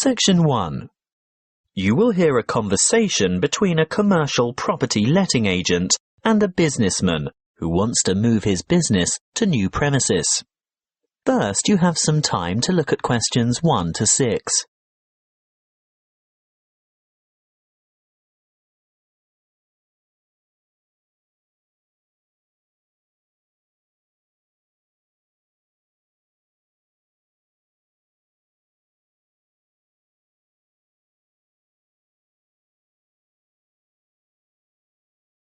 Section 1. You will hear a conversation between a commercial property letting agent and a businessman who wants to move his business to new premises. First, you have some time to look at questions 1 to 6.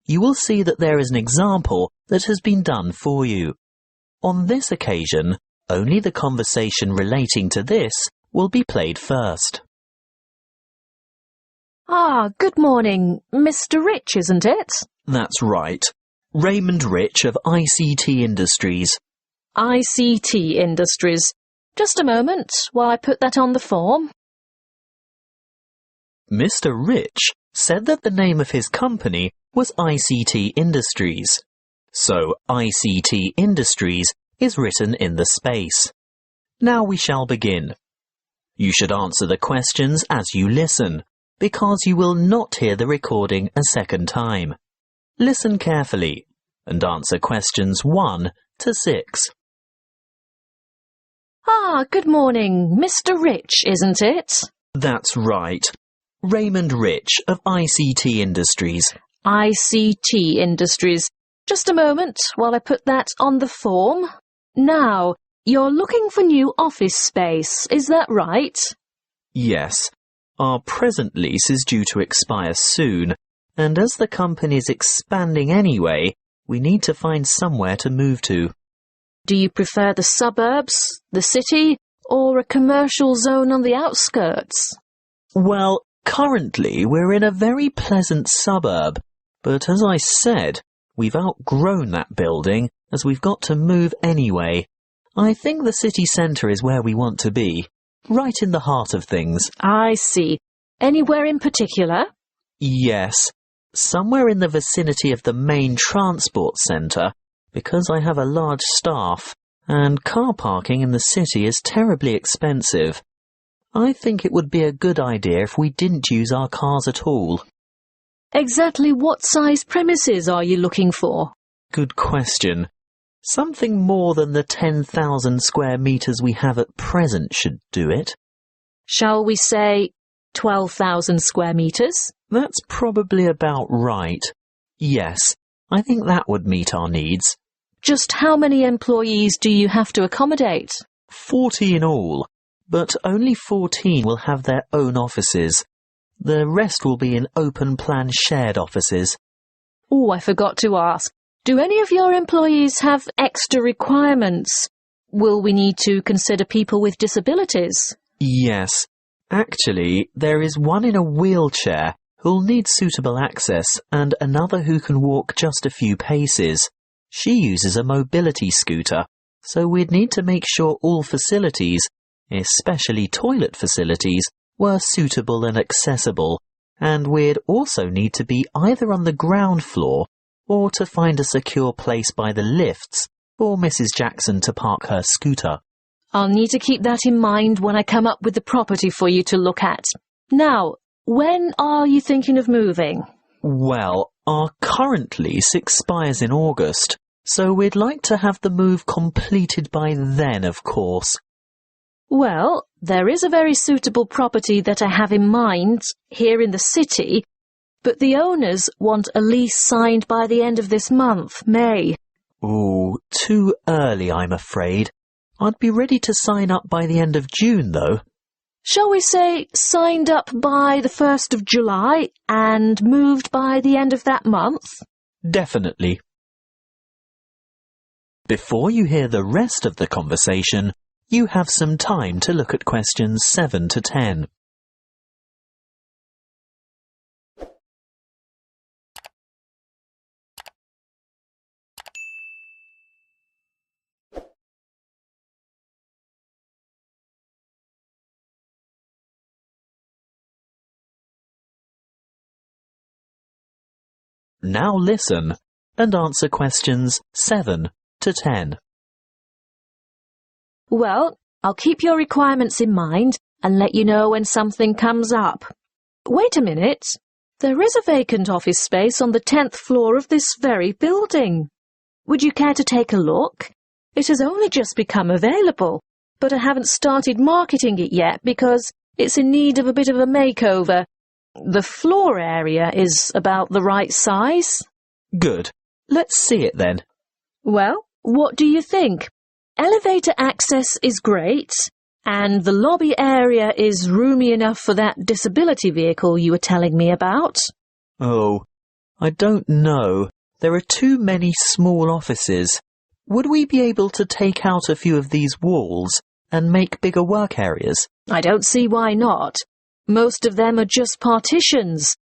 You will see that there is an example that has been done for you. On this occasion, only the conversation relating to this will be played first. Good morning. Mr. Rich, isn't it? That's right. Raymond Rich of ICT Industries. ICT Industries. Just a moment while I put that on the form. Mr. Rich said that the name of his company was ICT Industries. So ICT Industries is written in the space. Now we shall begin. You should answer the questions as you listen, because you will not hear the recording a second time. Listen carefully and answer questions 1 to 6. Good morning. Mr. Rich, isn't it? That's right. Raymond Rich of ICT Industries. ICT Industries. Just a moment while I put that on the form. Now, you're looking for new office space, is that right? Yes. Our present lease is due to expire soon, and as the company's expanding anyway, we need to find somewhere to move to. Do you prefer the suburbs, the city, or a commercial zone on the outskirts? Well, currently we're in a very pleasant suburb, but as I said, we've outgrown that building as we've got to move anyway. I think the city centre is where we want to be, right in the heart of things. I see. Anywhere in particular? Yes, somewhere in the vicinity of the main transport centre, because I have a large staff, and car parking in the city is terribly expensive. I think it would be a good idea if we didn't use our cars at all. Exactly what size premises are you looking for? Good question. Something more than the 10,000 square metres we have at present should do it. Shall we say 12,000 square metres? That's probably about right. Yes, I think that would meet our needs. Just how many employees do you have to accommodate? 40 in all, but only 14 will have their own offices. The rest will be in open-plan shared offices. Oh, I forgot to ask. Do any of your employees have extra requirements? Will we need to consider people with disabilities? Yes. Actually, there is one in a wheelchair who'll need suitable access and another who can walk just a few paces. She uses a mobility scooter, so we'd need to make sure all facilities, especially toilet facilities, were suitable and accessible, and we'd also need to be either on the ground floor or to find a secure place by the lifts for Mrs. Jackson to park her scooter. I'll need to keep that in mind when I come up with the property for you to look at. Now, when are you thinking of moving? Well, our current lease expires in August, so we'd like to have the move completed by then, of course. Well, there is a very suitable property that I have in mind here in the city, but the owners want a lease signed by the end of this month, May. Ooh, too early, I'm afraid. I'd be ready to sign up by the end of June, though. Shall we say signed up by the 1st of July and moved by the end of that month? Definitely. Before you hear the rest of the conversation, you have some time to look at questions 7 to 10. Now listen and answer questions 7 to 10. Well, I'll keep your requirements in mind and let you know when something comes up. Wait a minute. There is a vacant office space on the 10th floor of this very building. Would you care to take a look? It has only just become available, but I haven't started marketing it yet because it's in need of a bit of a makeover. The floor area is about the right size. Good. Let's see it then. Well, what do you think? Elevator access is great, and the lobby area is roomy enough for that disability vehicle you were telling me about. Oh, I don't know. There are too many small offices. Would we be able to take out a few of these walls and make bigger work areas? I don't see why not. Most of them are just partitions.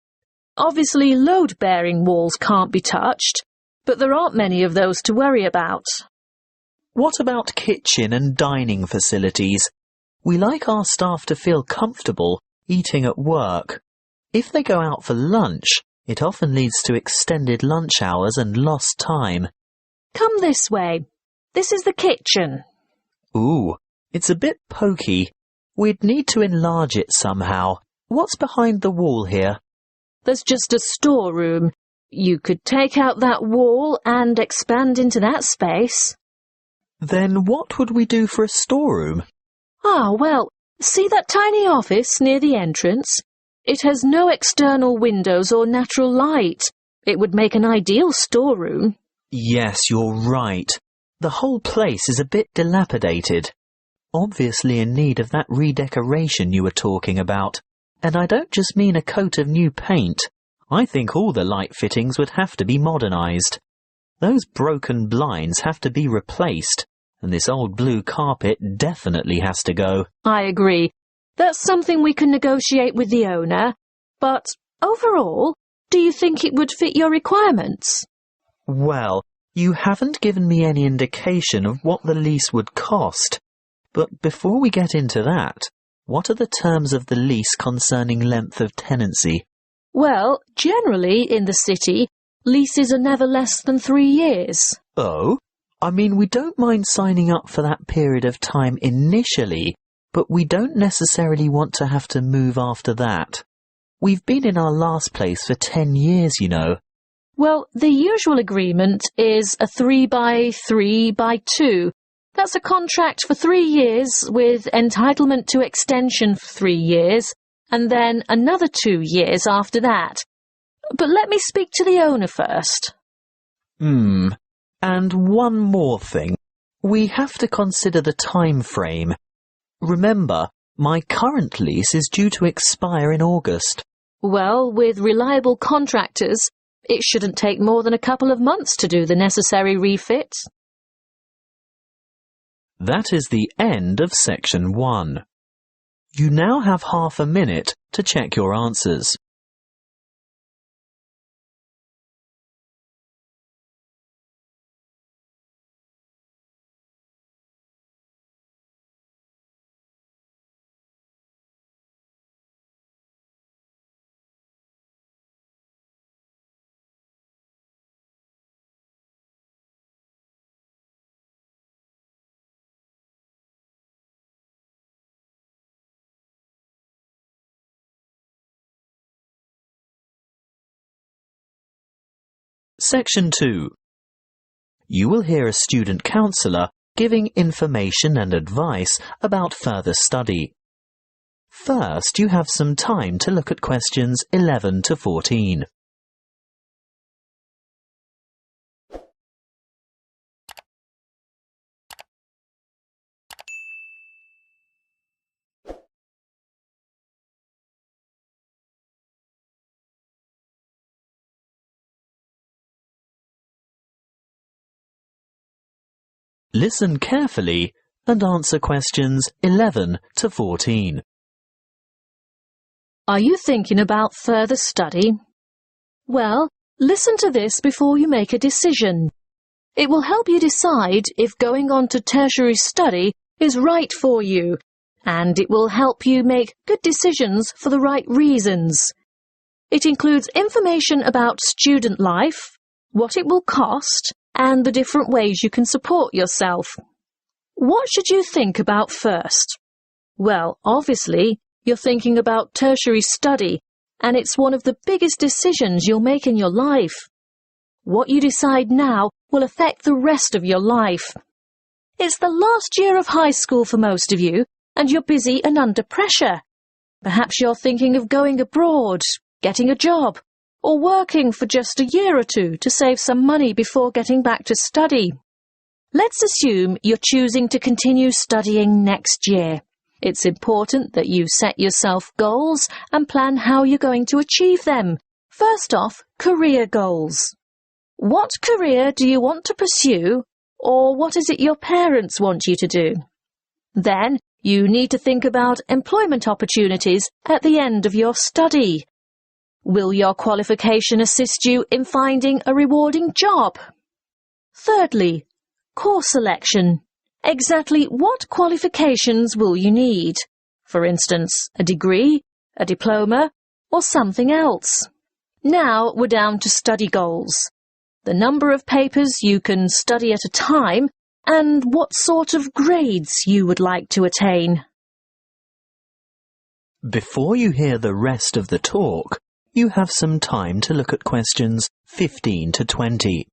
Obviously, load-bearing walls can't be touched, but there aren't many of those to worry about. What about kitchen and dining facilities? We like our staff to feel comfortable eating at work. If they go out for lunch, it often leads to extended lunch hours and lost time. Come this way. This is the kitchen. Ooh, it's a bit pokey. We'd need to enlarge it somehow. What's behind the wall here? There's just a storeroom. You could take out that wall and expand into that space. Then what would we do for a storeroom? Well, see that tiny office near the entrance? It has no external windows or natural light. It would make an ideal storeroom. Yes, you're right. The whole place is a bit dilapidated. Obviously in need of that redecoration you were talking about. And I don't just mean a coat of new paint. I think all the light fittings would have to be modernised. Those broken blinds have to be replaced, and this old blue carpet definitely has to go. I agree. That's something we can negotiate with the owner. But overall, do you think it would fit your requirements? Well, you haven't given me any indication of what the lease would cost. But before we get into that, what are the terms of the lease concerning length of tenancy? Well, generally in the city, leases are never less than 3 years. Oh? I mean, we don't mind signing up for that period of time initially, but we don't necessarily want to have to move after that. We've been in our last place for 10 years, you know. Well, the usual agreement is a 3x3x2. That's a contract for 3 years with entitlement to extension for 3 years, and then another 2 years after that. But let me speak to the owner first. And one more thing. We have to consider the time frame. Remember, my current lease is due to expire in August. Well, with reliable contractors, it shouldn't take more than a couple of months to do the necessary refits. That is the end of section 1. You now have half a minute to check your answers. Section 2. You will hear a student counsellor giving information and advice about further study. First, you have some time to look at questions 11 to 14. Listen carefully and answer questions 11 to 14. Are you thinking about further study? Well, listen to this before you make a decision. It will help you decide if going on to tertiary study is right for you, and it will help you make good decisions for the right reasons. It includes information about student life, what it will cost, and the different ways you can support yourself. What should you think about first? Well, obviously, you're thinking about tertiary study, and it's one of the biggest decisions you'll make in your life. What you decide now will affect the rest of your life. It's the last year of high school for most of you, and you're busy and under pressure. Perhaps you're thinking of going abroad, getting a job, or working for just a year or two to save some money before getting back to study. Let's assume you're choosing to continue studying next year. It's important that you set yourself goals and plan how you're going to achieve them. First off, career goals. What career do you want to pursue, or what is it your parents want you to do? Then, you need to think about employment opportunities at the end of your study. Will your qualification assist you in finding a rewarding job? Thirdly, course selection. Exactly what qualifications will you need? For instance, a degree, a diploma, or something else. Now we're down to study goals. The number of papers you can study at a time, and what sort of grades you would like to attain. Before you hear the rest of the talk, you have some time to look at questions 15 to 20.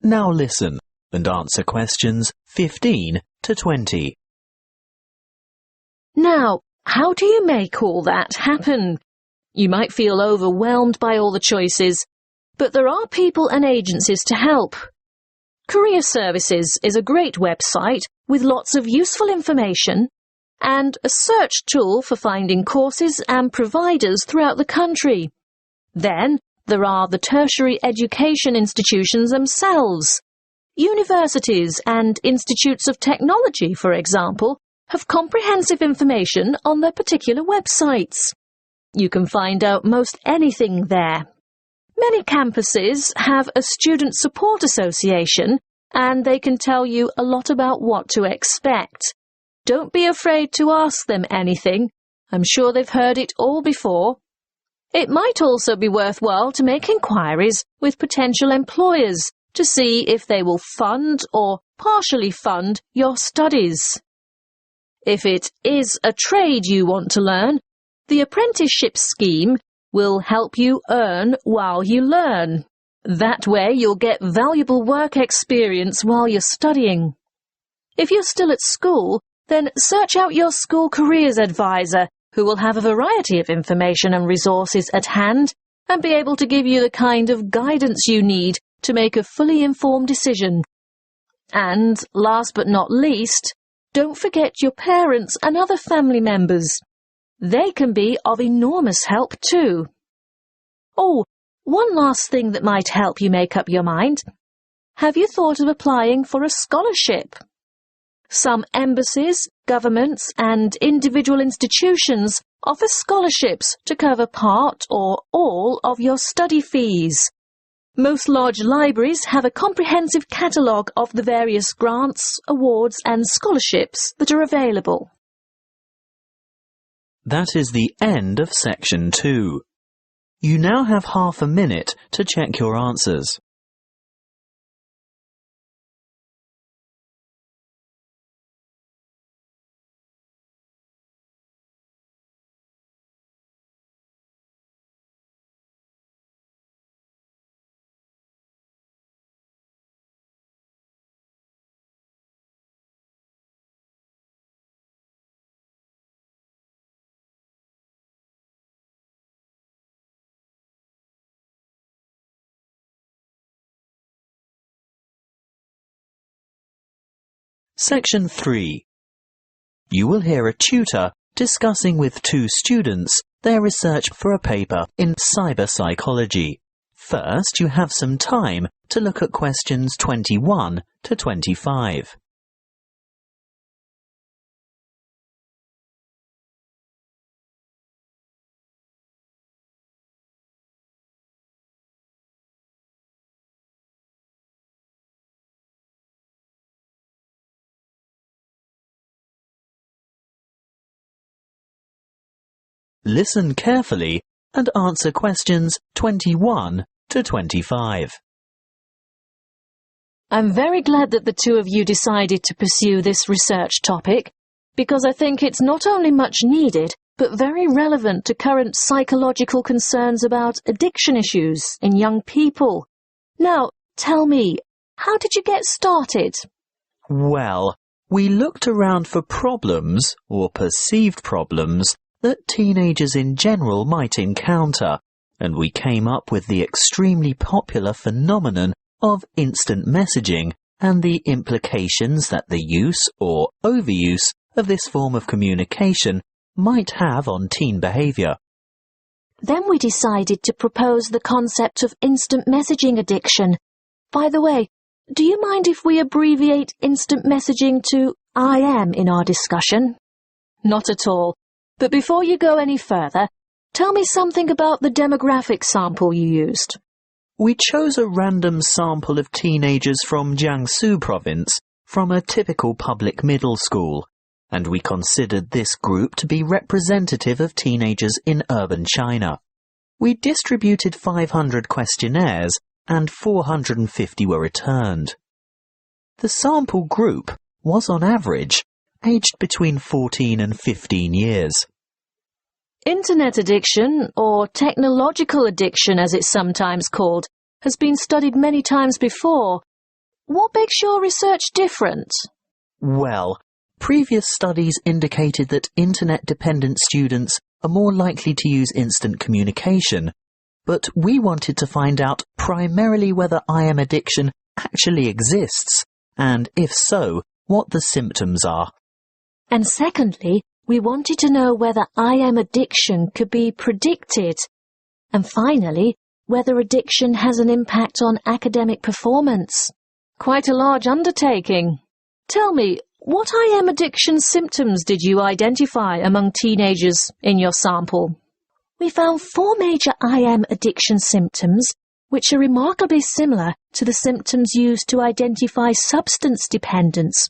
Now listen and answer questions 15 to 20. Now, how do you make all that happen? You might feel overwhelmed by all the choices, but there are people and agencies to help. Career Services is a great website with lots of useful information and a search tool for finding courses and providers throughout the country. Then, there are the tertiary education institutions themselves. Universities and institutes of technology, for example, have comprehensive information on their particular websites. You can find out most anything there. Many campuses have a student support association, and they can tell you a lot about what to expect. Don't be afraid to ask them anything. I'm sure they've heard it all before. It might also be worthwhile to make inquiries with potential employers to see if they will fund or partially fund your studies. If it is a trade you want to learn, the apprenticeship scheme will help you earn while you learn. That way you'll get valuable work experience while you're studying. If you're still at school, then search out your school careers advisor, who will have a variety of information and resources at hand and be able to give you the kind of guidance you need to make a fully informed decision. And, last but not least, don't forget your parents and other family members. They can be of enormous help too. Oh, one last thing that might help you make up your mind. Have you thought of applying for a scholarship? Some embassies, governments, and individual institutions offer scholarships to cover part or all of your study fees. Most large libraries have a comprehensive catalogue of the various grants, awards, and scholarships that are available. That is the end of section 2. You now have half a minute to check your answers. Section 3. You will hear a tutor discussing with 2 students their research for a paper in cyber psychology. First, you have some time to look at questions 21 to 25. listen carefully and answer questions 21 to 25. I'm very glad that the two of you decided to pursue this research topic, because I think it's not only much needed, but very relevant to current psychological concerns about addiction issues in young people. Now, tell me, how did you get started? Well, we looked around for problems, or perceived problems, that teenagers in general might encounter, and we came up with the extremely popular phenomenon of instant messaging and the implications that the use or overuse of this form of communication might have on teen behaviour. Then we decided to propose the concept of instant messaging addiction. By the way, do you mind if we abbreviate instant messaging to IM in our discussion? Not at all. But before you go any further, tell me something about the demographic sample you used. We chose a random sample of teenagers from Jiangsu province from a typical public middle school, and we considered this group to be representative of teenagers in urban China. We distributed 500 questionnaires and 450 were returned. The sample group was on average aged between 14 and 15 years. Internet addiction, or technological addiction as it's sometimes called, has been studied many times before. What makes your research different? Well, previous studies indicated that internet-dependent students are more likely to use instant communication, but we wanted to find out primarily whether IM addiction actually exists, and if so, what the symptoms are. And secondly, we wanted to know whether IM addiction could be predicted. And finally, whether addiction has an impact on academic performance. Quite a large undertaking. Tell me, what IM addiction symptoms did you identify among teenagers in your sample? We found 4 major IM addiction symptoms, which are remarkably similar to the symptoms used to identify substance dependence.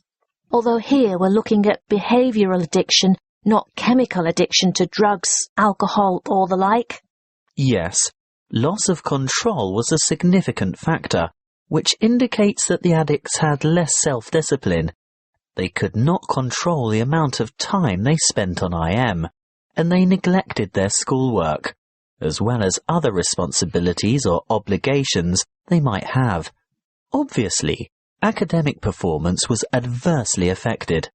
Although here we're looking at behavioral addiction, not chemical addiction to drugs, alcohol, or the like. Yes, loss of control was a significant factor, which indicates that the addicts had less self-discipline. They could not control the amount of time they spent on IM, and they neglected their schoolwork, as well as other responsibilities or obligations they might have. Obviously, academic performance was adversely affected.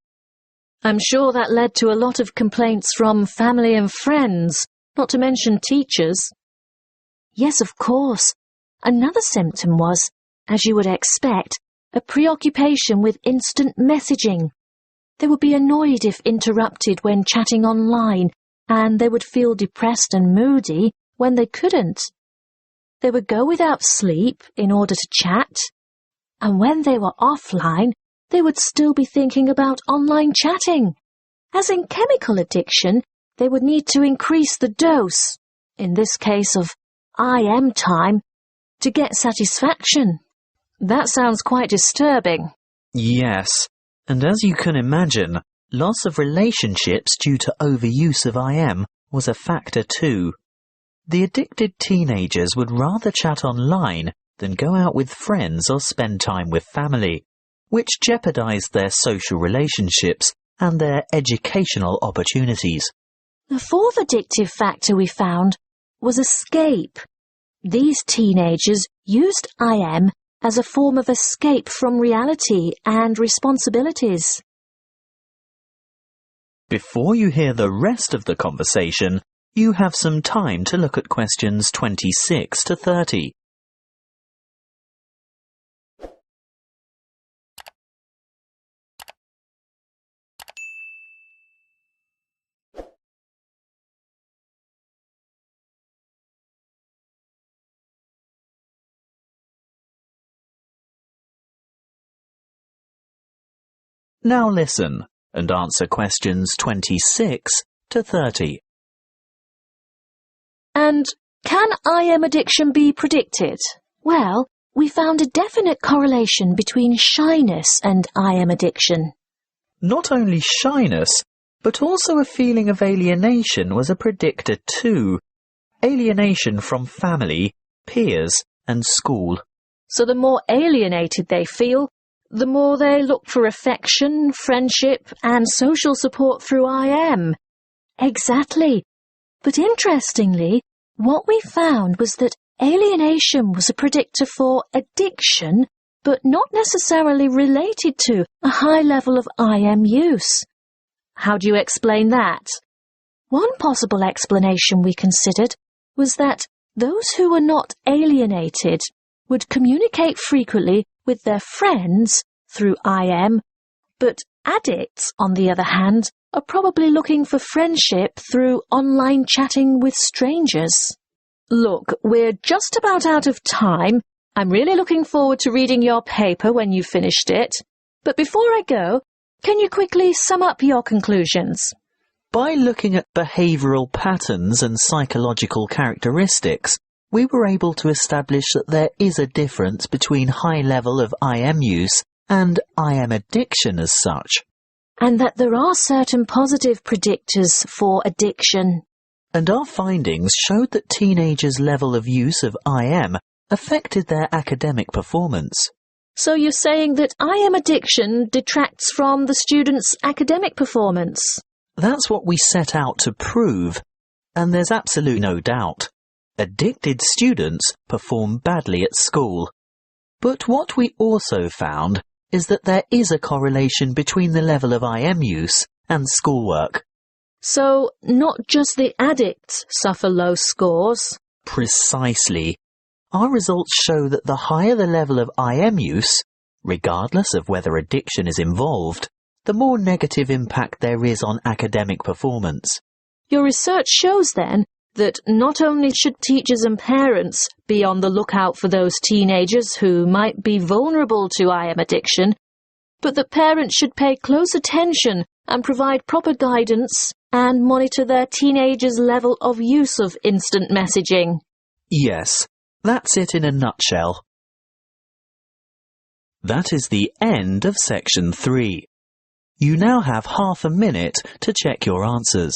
I'm sure that led to a lot of complaints from family and friends, not to mention teachers. Yes, of course. Another symptom was, as you would expect, a preoccupation with instant messaging. They would be annoyed if interrupted when chatting online, and they would feel depressed and moody when they couldn't. They would go without sleep in order to chat, and when they were offline, they would still be thinking about online chatting. As in chemical addiction, they would need to increase the dose, in this case of IM time, to get satisfaction. That sounds quite disturbing. Yes, and as you can imagine, loss of relationships due to overuse of IM was a factor too. The addicted teenagers would rather chat online than go out with friends or spend time with family, which jeopardized their social relationships and their educational opportunities. The fourth addictive factor we found was escape. These teenagers used IM as a form of escape from reality and responsibilities. Before you hear the rest of the conversation, you have some time to look at questions 26 to 30. Now listen and answer questions 26 to 30. And can IM addiction be predicted? Well, we found a definite correlation between shyness and IM addiction. Not only shyness, But also a feeling of alienation was a predictor too. Alienation from family, peers, and school. So the more alienated they feel, the more they look for affection, friendship, and social support through IM. Exactly. But interestingly, what we found was that alienation was a predictor for addiction, but not necessarily related to a high level of IM use. How do you explain that? One possible explanation we considered was that those who were not alienated would communicate frequently with their friends through IM, but addicts, on the other hand, are probably looking for friendship through online chatting with strangers. Look, we're just about out of time. I'm really looking forward to reading your paper when you've finished it. But before I go, can you quickly sum up your conclusions? By looking at behavioural patterns and psychological characteristics, we were able to establish that there is a difference between high level of IM use and IM addiction as such. And that there are certain positive predictors for addiction. And our findings showed that teenagers' level of use of IM affected their academic performance. So you're saying that IM addiction detracts from the students' academic performance? That's what we set out to prove, and there's absolutely no doubt. Addicted students perform badly at school. But what we also found is that there is a correlation between the level of IM use and schoolwork. So not just the addicts suffer low scores? Precisely. Our results show that the higher the level of IM use, regardless of whether addiction is involved, the more negative impact there is on academic performance. Your research shows then that not only should teachers and parents be on the lookout for those teenagers who might be vulnerable to IM addiction, but that parents should pay close attention and provide proper guidance and monitor their teenagers' level of use of instant messaging. Yes, that's it in a nutshell. That is the end of section 3. You now have half a minute to check your answers.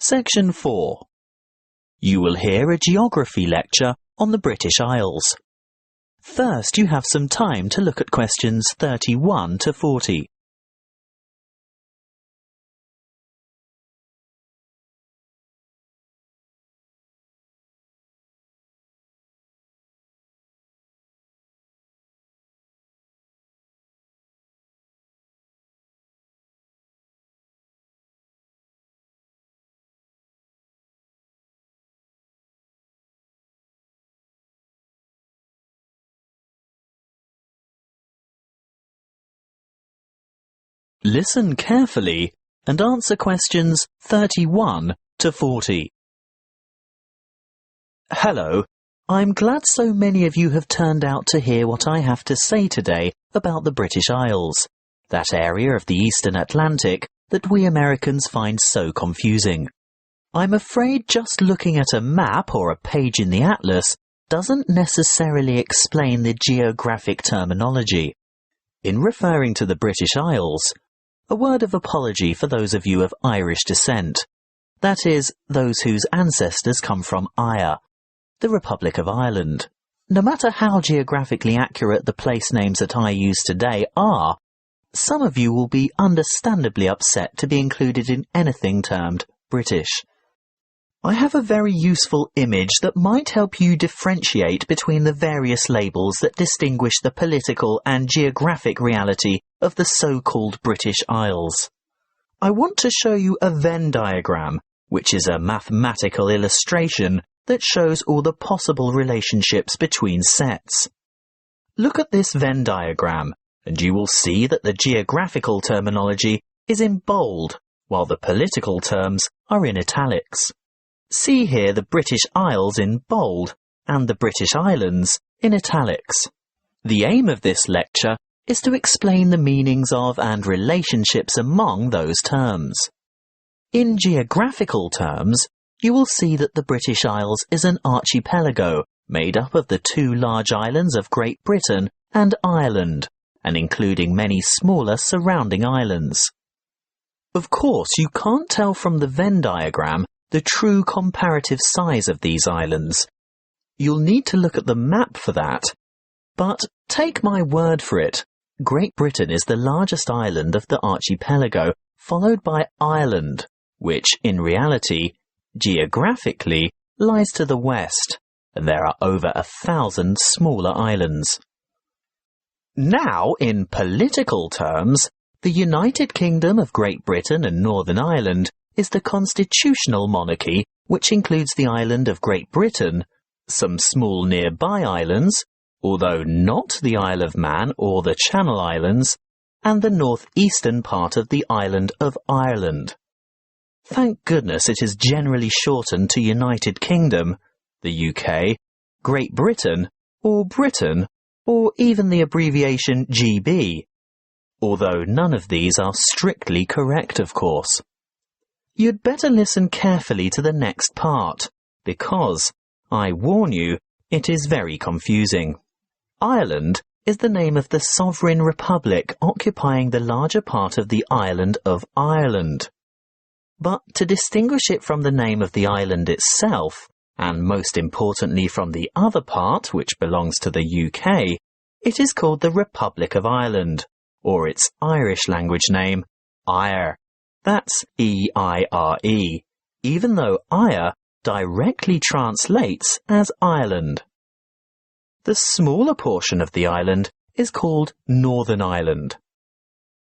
Section 4. You will hear a geography lecture on the British Isles. First, you have some time to look at questions 31 to 40. Listen carefully and answer questions 31 to 40. Hello, I'm glad so many of you have turned out to hear what I have to say today about the British Isles, that area of the Eastern Atlantic that we Americans find so confusing. I'm afraid just looking at a map or a page in the atlas doesn't necessarily explain the geographic terminology. In referring to the British Isles, a word of apology for those of you of Irish descent. That is, those whose ancestors come from Ire, the Republic of Ireland. No matter how geographically accurate the place names that I use today are, some of you will be understandably upset to be included in anything termed British. I have a very useful image that might help you differentiate between the various labels that distinguish the political and geographic reality of the so-called British Isles. I want to show you a Venn diagram, which is a mathematical illustration that shows all the possible relationships between sets. Look at this Venn diagram and you will see that the geographical terminology is in bold, while the political terms are in italics. See here the British Isles in bold and the British Islands in italics. The aim of this lecture is to explain the meanings of and relationships among those terms. In geographical terms, you will see that the British Isles is an archipelago made up of the two large islands of Great Britain and Ireland, and including many smaller surrounding islands. Of course, you can't tell from the Venn diagram the true comparative size of these islands. You'll need to look at the map for that. But take my word for it, Great Britain is the largest island of the archipelago, followed by Ireland, which in reality, geographically, lies to the west, and there are over 1,000 smaller islands. Now, in political terms, the United Kingdom of Great Britain and Northern Ireland is the constitutional monarchy, which includes the island of Great Britain, some small nearby islands, although not the Isle of Man or the Channel Islands, and the northeastern part of the island of Ireland. Thank goodness it is generally shortened to United Kingdom, the UK, Great Britain, or even the abbreviation GB, although none of these are strictly correct, of course. You'd better listen carefully to the next part, because, I warn you, it is very confusing. Ireland is the name of the sovereign republic occupying the larger part of the island of Ireland. But to distinguish it from the name of the island itself, and most importantly from the other part which belongs to the UK, it is called the Republic of Ireland, or its Irish language name, Eire. That's E-I-R-E, even though Eire directly translates as Ireland. The smaller portion of the island is called Northern Ireland.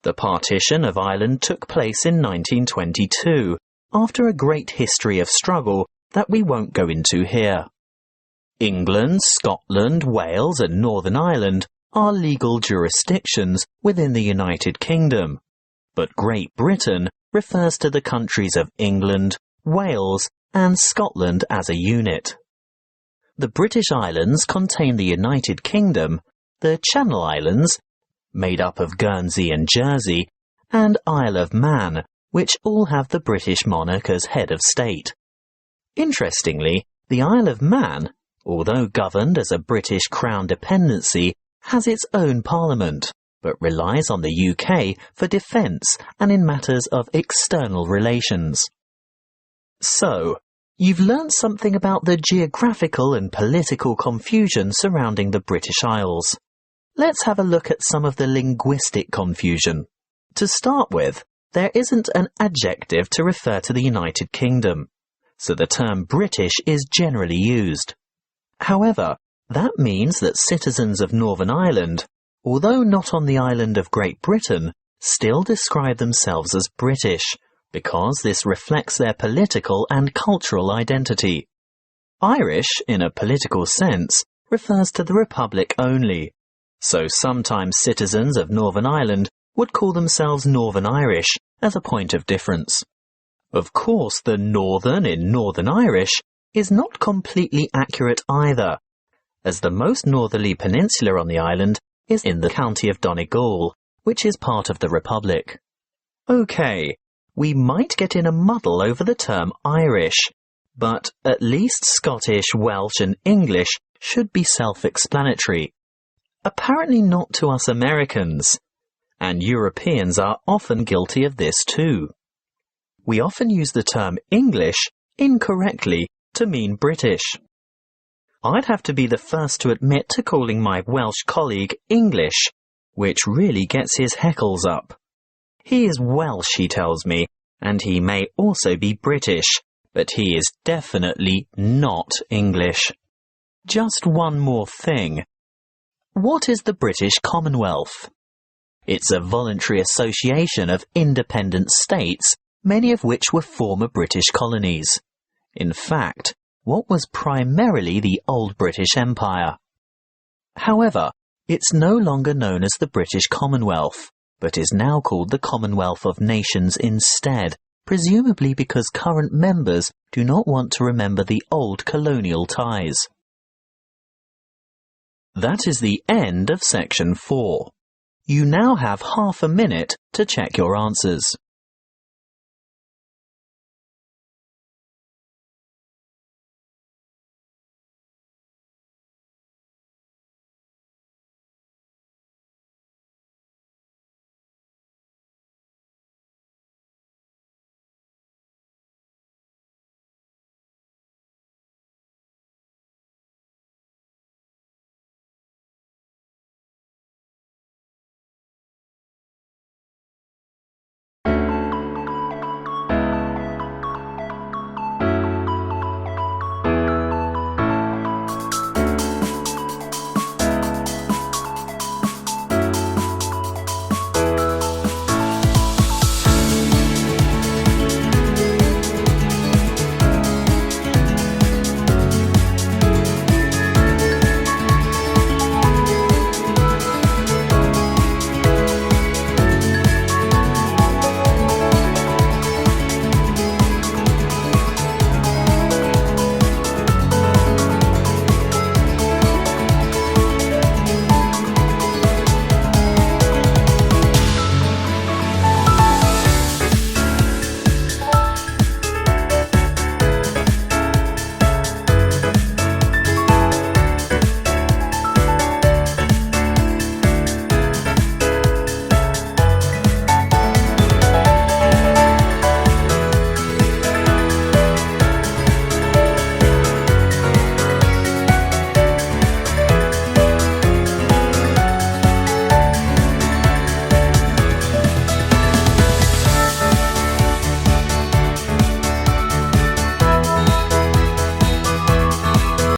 The partition of Ireland took place in 1922, after a great history of struggle that we won't go into here. England, Scotland, Wales and Northern Ireland are legal jurisdictions within the United Kingdom, but Great Britain refers to the countries of England, Wales and Scotland as a unit. The British Islands contain the United Kingdom, the Channel Islands, made up of Guernsey and Jersey, and Isle of Man, which all have the British monarch as head of state. Interestingly, the Isle of Man, although governed as a British Crown dependency, has its own parliament, but relies on the UK for defence and in matters of external relations. So, you've learnt something about the geographical and political confusion surrounding the British Isles. Let's have a look at some of the linguistic confusion. To start with, there isn't an adjective to refer to the United Kingdom, so the term British is generally used. However, that means that citizens of Northern Ireland, although not on the island of Great Britain, still describe themselves as British, because this reflects their political and cultural identity. Irish, in a political sense, refers to the Republic only, so sometimes citizens of Northern Ireland would call themselves Northern Irish as a point of difference. Of course, the Northern in Northern Irish is not completely accurate either, as the most northerly peninsula on the island is in the county of Donegal, which is part of the Republic. Okay, we might get in a muddle over the term Irish, but at least Scottish, Welsh and English should be self-explanatory. Apparently not to us Americans, and Europeans are often guilty of this too. We often use the term English incorrectly to mean British. I'd have to be the first to admit to calling my Welsh colleague English, which really gets his heckles up. He is Welsh, he tells me, and he may also be British, but he is definitely not English. Just one more thing. What is the British Commonwealth? It's a voluntary association of independent states, many of which were former British colonies. In fact, what was primarily the old British Empire. However, It's no longer known as the British Commonwealth, but is now called the Commonwealth of Nations instead, presumably because current members do not want to remember the old colonial ties. That is the end of section 4. You now have half a minute to check your answers.